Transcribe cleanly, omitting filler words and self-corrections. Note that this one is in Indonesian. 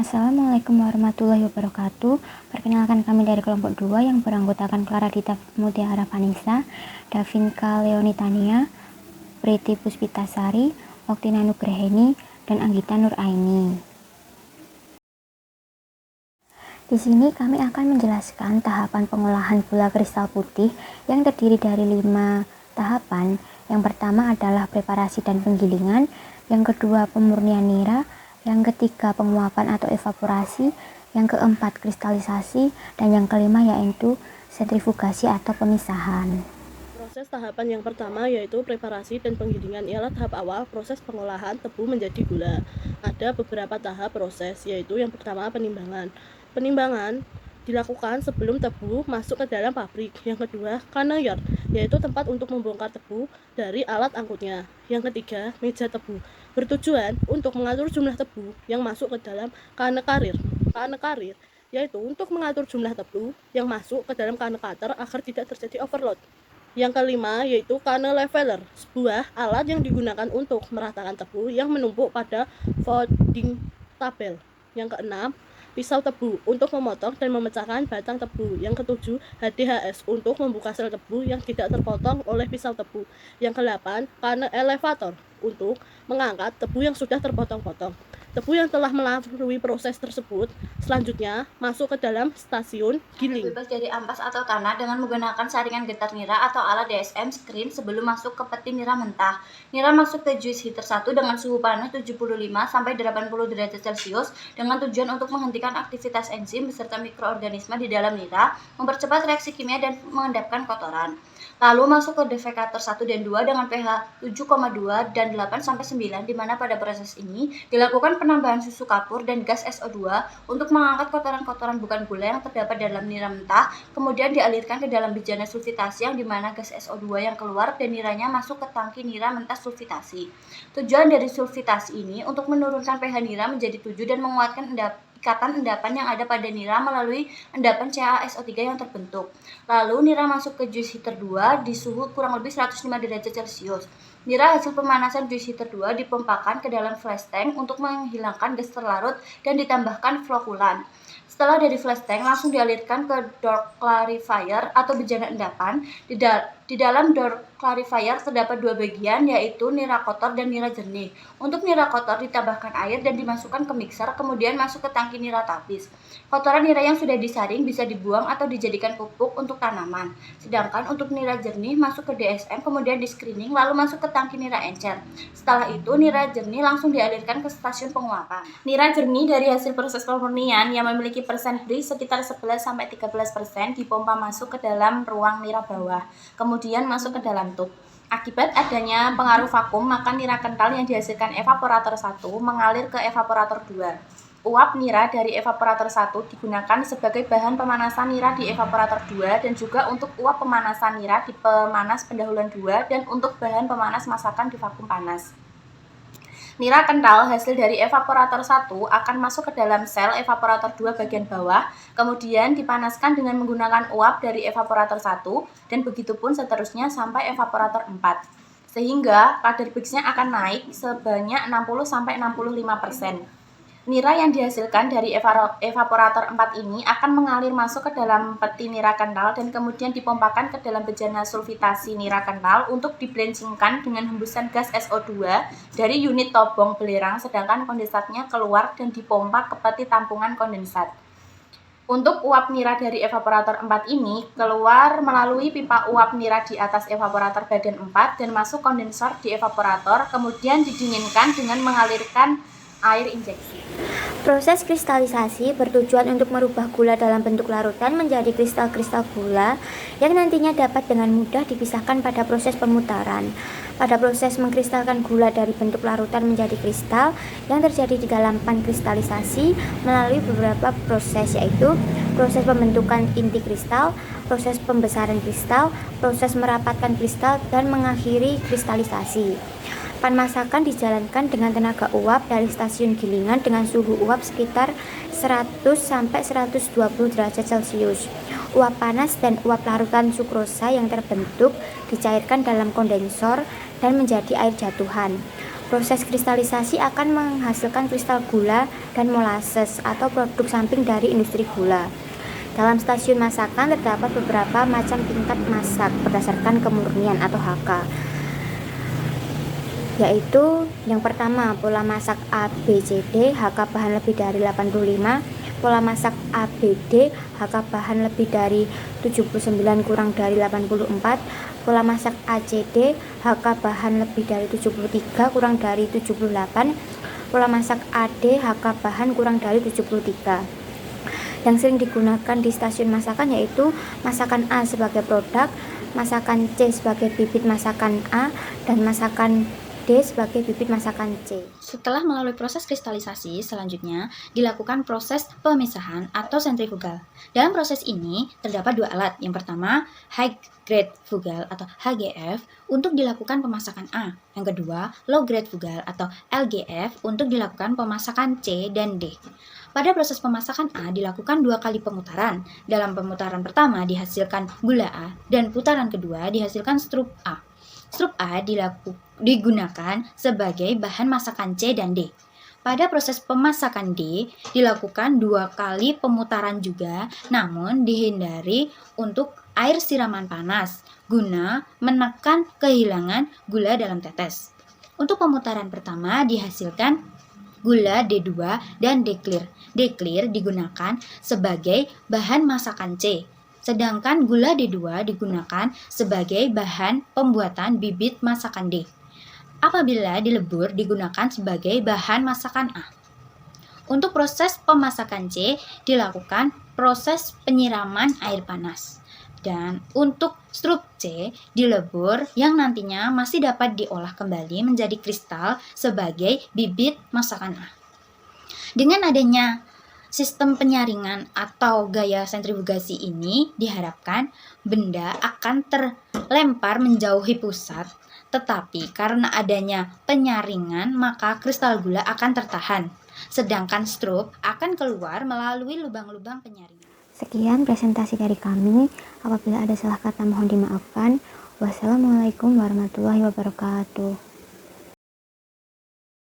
Assalamualaikum warahmatullahi wabarakatuh. Perkenalkan kami dari kelompok 2 yang beranggotakan Clara Dita Mutiara Vanessa, Davinka Leonitania, Priti Puspitasari, Oktina Nugraheni, dan Anggita Nuraini. Di sini kami akan menjelaskan tahapan pengolahan gula kristal putih yang terdiri dari 5 tahapan. Yang pertama adalah preparasi dan penggilingan, yang kedua pemurnian nira, yang ketiga penguapan atau evaporasi, yang keempat kristalisasi, dan yang kelima yaitu sentrifugasi atau pemisahan. Proses tahapan yang pertama yaitu preparasi dan penggilingan ialah tahap awal proses pengolahan tebu menjadi gula. Ada beberapa tahap proses, yaitu yang pertama penimbangan. Penimbangan dilakukan sebelum tebu masuk ke dalam pabrik. Yang kedua, conveyor, yaitu tempat untuk membongkar tebu dari alat angkutnya. Yang ketiga, meja tebu, bertujuan untuk mengatur jumlah tebu yang masuk ke dalam kane karir. Kane karir yaitu untuk mengatur jumlah tebu yang masuk ke dalam kane cutter agar tidak terjadi overload. Yang kelima yaitu kane leveler, sebuah alat yang digunakan untuk meratakan tebu yang menumpuk pada folding tabel. Yang keenam, pisau tebu untuk memotong dan memecahkan batang tebu. Yang ketujuh, HDHS untuk membuka sel tebu yang tidak terpotong oleh pisau tebu. Yang kedelapan, kane elevator untuk mengangkat tebu yang sudah terpotong-potong. Tebu yang telah melalui proses tersebut selanjutnya masuk ke dalam stasiun giling. Bebas dari ampas atau tanah dengan menggunakan saringan getar nira atau alat DSM screen sebelum masuk ke peti nira mentah. Nira masuk ke juice heater 1 dengan suhu panas 75 sampai 80 derajat Celcius dengan tujuan untuk menghentikan aktivitas enzim beserta mikroorganisme di dalam nira, mempercepat reaksi kimia dan mengendapkan kotoran. Lalu masuk ke defecator 1 dan 2 dengan pH 7,2 dan 8 sampai 9 di mana pada proses ini dilakukan penambahan susu kapur dan gas SO2 untuk mengangkat kotoran-kotoran bukan gula yang terdapat dalam nira mentah, kemudian dialirkan ke dalam bejana sulfitasi yang dimana gas SO2 yang keluar dan niranya masuk ke tangki nira mentah sulfitasi. Tujuan dari sulfitasi ini untuk menurunkan pH nira menjadi 7 dan menguatkan ikatan endapan yang ada pada nira melalui endapan CaSO3 yang terbentuk. Lalu nira masuk ke juice heater 2 di suhu kurang lebih 105 derajat Celcius. Nira hasil pemanasan juice heater 2 dipompakan ke dalam flash tank untuk menghilangkan gas terlarut dan ditambahkan flokulan. Setelah dari flash tank langsung dialirkan ke door clarifier atau bejana endapan. Di dalam door clarifier terdapat dua bagian yaitu nira kotor dan nira jernih. Untuk nira kotor ditambahkan air dan dimasukkan ke mixer kemudian masuk ke tangki nira tapis. Kotoran nira yang sudah disaring bisa dibuang atau dijadikan pupuk untuk tanaman. Sedangkan untuk nira jernih masuk ke DSM kemudian di screening lalu masuk ke tangki nira encer. Setelah itu nira jernih langsung dialirkan ke stasiun penguapan. Nira jernih dari hasil proses pemurnian yang memiliki persen Brix sekitar 11-13% dipompa masuk ke dalam ruang nira bawah. Kemudian masuk ke dalam tub. Akibat adanya pengaruh vakum, maka nira kental yang dihasilkan evaporator 1 mengalir ke evaporator 2. Uap nira dari evaporator 1 digunakan sebagai bahan pemanasan nira di evaporator 2 dan juga untuk uap pemanasan nira di pemanas pendahuluan 2 dan untuk bahan pemanas masakan di vakum panas. Nira kental hasil dari evaporator 1 akan masuk ke dalam sel evaporator 2 bagian bawah, kemudian dipanaskan dengan menggunakan uap dari evaporator 1 dan begitupun seterusnya sampai evaporator 4. Sehingga kadar Brix-nya akan naik sebanyak 60-65%. Nira yang dihasilkan dari evaporator 4 ini akan mengalir masuk ke dalam peti nira kental dan kemudian dipompakan ke dalam bejana sulfitasi nira kental untuk dibleachingkan dengan hembusan gas SO2 dari unit tobong belerang sedangkan kondensatnya keluar dan dipompa ke peti tampungan kondensat. Untuk uap nira dari evaporator 4 ini keluar melalui pipa uap nira di atas evaporator badan 4 dan masuk kondensor di evaporator kemudian didinginkan dengan mengalirkan air injeksi. Proses kristalisasi bertujuan untuk merubah gula dalam bentuk larutan menjadi kristal-kristal gula yang nantinya dapat dengan mudah dipisahkan pada proses pemutaran. Pada proses mengkristalkan gula dari bentuk larutan menjadi kristal yang terjadi di dalam pankristalisasi melalui beberapa proses yaitu proses pembentukan inti kristal, proses pembesaran kristal, proses merapatkan kristal, dan mengakhiri kristalisasi. Panmasakan dijalankan dengan tenaga uap dari stasiun gilingan dengan suhu uap sekitar 100-120 derajat Celcius. Uap panas dan uap larutan sukrosa yang terbentuk dicairkan dalam kondensor dan menjadi air jatuhan. Proses kristalisasi akan menghasilkan kristal gula dan molasses atau produk samping dari industri gula. Dalam stasiun masakan terdapat beberapa macam tingkat masak berdasarkan kemurnian atau HK, yaitu yang pertama pola masak ABCD, HK bahan lebih dari 85, pola masak ABD, HK bahan lebih dari 79 kurang dari 84, pola masak ACD, HK bahan lebih dari 73 kurang dari 78, pola masak AD, HK bahan kurang dari 73. Yang sering digunakan di stasiun masakan yaitu masakan A sebagai produk, masakan C sebagai bibit masakan A, dan masakan D sebagai bibit masakan C. Setelah melalui proses kristalisasi, selanjutnya dilakukan proses pemisahan atau sentrifugal. Dalam proses ini terdapat dua alat. Yang pertama, high grade fugal atau HGF untuk dilakukan pemasakan A. Yang kedua, low grade fugal atau LGF untuk dilakukan pemasakan C dan D. Pada proses pemasakan A dilakukan 2 kali pemutaran. Dalam pemutaran pertama dihasilkan gula A dan putaran kedua dihasilkan strup A. Strup A digunakan sebagai bahan masakan C dan D. Pada proses pemasakan D dilakukan 2 kali pemutaran juga, namun dihindari untuk air siraman panas guna menekan kehilangan gula dalam tetes. Untuk pemutaran pertama dihasilkan gula D2 dan D-clear. D-clear digunakan sebagai bahan masakan C, sedangkan gula D2 digunakan sebagai bahan pembuatan bibit masakan D. Apabila dilebur digunakan sebagai bahan masakan A. Untuk proses pemasakan C dilakukan proses penyiraman air panas. Dan untuk strup C dilebur yang nantinya masih dapat diolah kembali menjadi kristal sebagai bibit masakan A. Dengan adanya sistem penyaringan atau gaya sentrifugasi ini diharapkan benda akan terlempar menjauhi pusat, tetapi karena adanya penyaringan maka kristal gula akan tertahan, sedangkan strup akan keluar melalui lubang-lubang penyaringan. Sekian presentasi dari kami. Apabila ada salah kata mohon dimaafkan. Wassalamualaikum warahmatullahi wabarakatuh.